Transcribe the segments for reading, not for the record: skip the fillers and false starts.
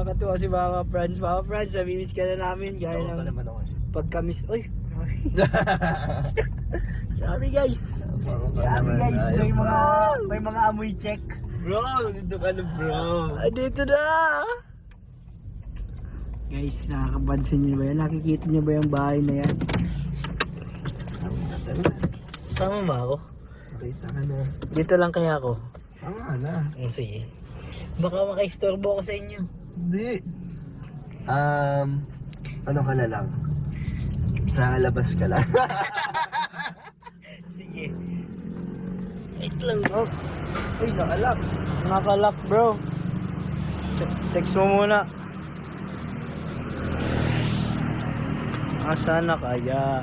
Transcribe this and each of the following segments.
Nakakatuwa si Mama Franz. Mama Franz, namimiss ka na namin. Gaya Oo, ng naman ako. pagka-miss. Uy! Sabi guys! Oo, Sabi naman guys, tayo. may mga amoy check. Bro, dito ka na bro. Dito na! Guys, nakakapansin niyo ba yan? Nakikita niyo ba yung bahay na yan? Sama ba ako? Kita ka na. Dito lang kaya ako. Sama ka na. Sige. Baka makaistorbo ako sa inyo. Hindi. Ano ka na lang? Sa labas ka lang. Sige. Wait lang bro. Uy, nakalock. Nakalock bro. Text mo muna. Asa na kaya?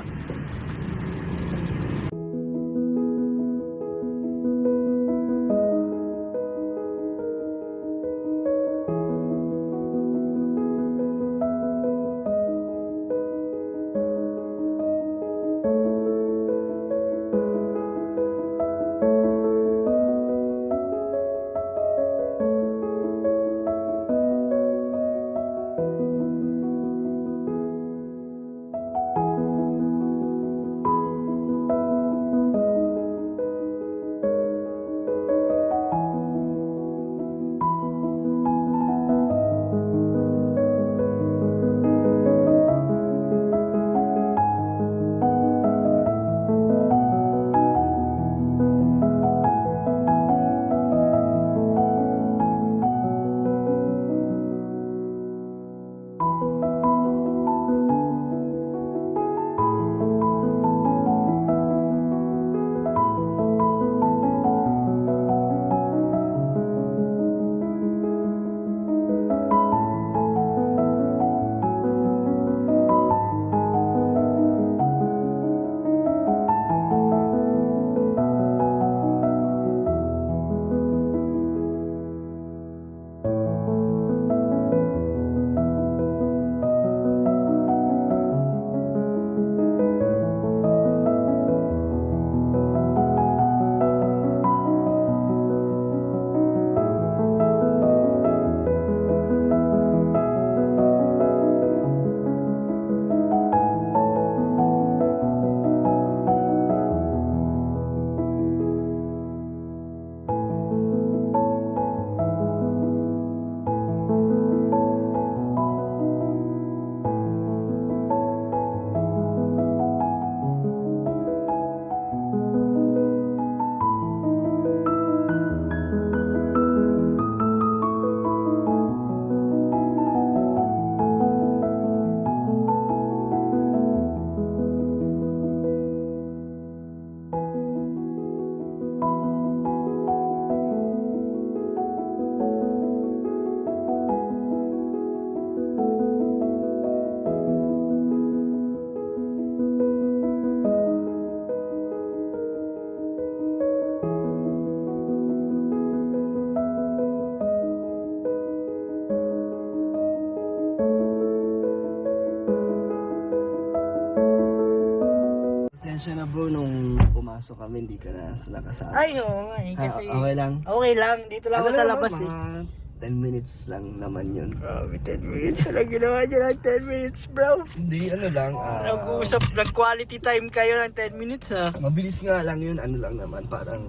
Pasensya na bro, nung pumasok kami, hindi ka na sila kasama. Ay, oo nga eh. Kasi... Okay lang. Okay lang. Dito lang ako sa labas eh. Mga 10 minutes lang naman yun. Grabe, 10 minutes. Walang ginawa niya ng 10 minutes, bro. Hindi, ano lang. Nag-uusap, nag-quality time kayo ng 10 minutes, ha? Mabilis nga lang yun, ano lang naman, parang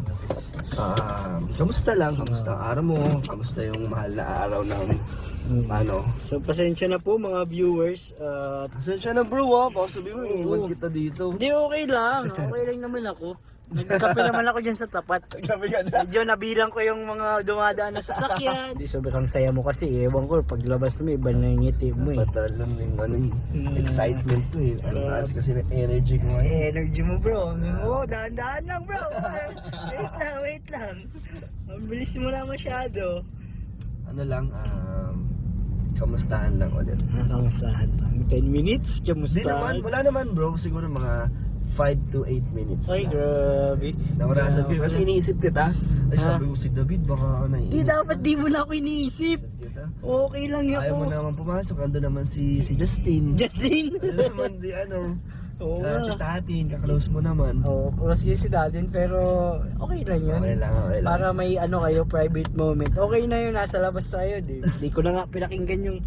kamusta lang, kamusta ang araw mo, kamusta yung mahal na araw ng ano. So, pasensya na po mga viewers. Pasensya na bro, baka sabihin mo, iwan kita dito. Hindi, okay lang. Okay lang naman ako. Nagkape naman ako dyan sa tapat. Gabi ka na. Medyo nabilang ko yung mga dumadaan na sasakyan. Hindi, sobrang saya mo kasi. Ewan ko, paglabas mo, iba na yung ngiti mo eh. Patalan yung ano, excitement to eh. Ang taas kasi ng energy ko ngayon. Energy mo bro. Oo, dahan-dahan lang bro. Wait lang. Ang bilis mo na masyado. Ano lang, kamustahan lang ulit. Kamustahan lang? 10 minutes? Di naman, Kamustahan? wala naman bro, siguro mga 5 to 8 minutes. Ay, lang. grabe. Namarasad ko kasi iniisip kita. Ay, sabi ko si David, baka Di dapat di mo na ako iniisip. kita. Okay lang yun. Ayaw mo naman pumasok, ando naman si Justin. Justin. Ano naman di ano. Oo Si nga. Tatin, kaklose mo naman. Oo, close yun si Dadin pero okay lang yun. Okay lang. Para may ano kayo, private moment. Okay na yun, nasa labas tayo. Di ko na nga pinakinggan yung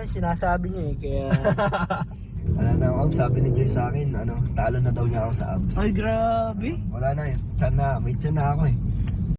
sinasabi niya eh. Kaya, Wala na ako, sabi ni Joy sa akin, talo na daw niya ako sa abs. ay grabe. Wala na eh, tiyan na, may tiyan na ako eh.